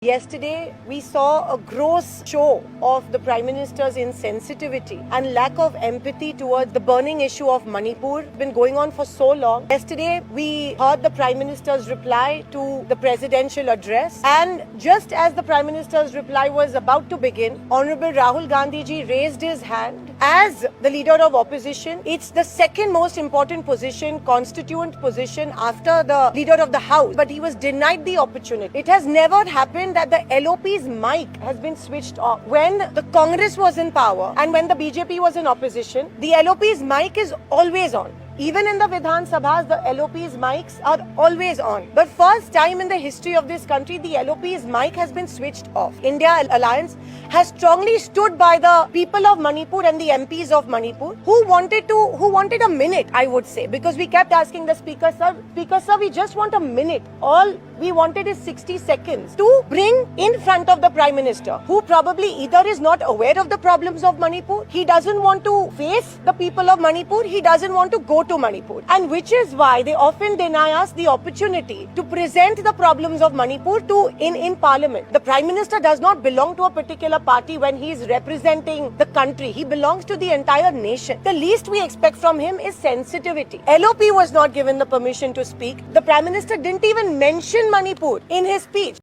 Yesterday, we saw a gross show of the Prime Minister's insensitivity and lack of empathy towards the burning issue of Manipur. It's been going on for so long. Yesterday, we heard the Prime Minister's reply to the presidential address. And just as the Prime Minister's reply was about to begin, Honorable Rahul Gandhi ji raised his hand. As the leader of opposition, it's the second most important position, constituent position after the leader of the House. But he was denied the opportunity. It has never happened that the LOP's mic has been switched off. When the Congress was in power and when the BJP was in opposition, the LOP's mic is always on. Even in the Vidhan Sabhas, the LOP's mics are always on. But first time in the history of this country, the LOP's mic has been switched off. India Alliance has strongly stood by the people of Manipur and the MPs of Manipur who wanted a minute, I would say, because we kept asking the Speaker, sir, we just want a minute. All we wanted is 60 seconds to bring in front of the Prime Minister, who probably either is not aware of the problems of Manipur, he doesn't want to face the people of Manipur, he doesn't want to go to Manipur, and which is why they often deny us the opportunity to present the problems of Manipur in Parliament. The Prime Minister does not belong to a particular party when he is representing the country. He belongs to the entire nation. The least we expect from him is sensitivity. LOP was not given the permission to speak. The Prime Minister didn't even mention Manipur in his speech.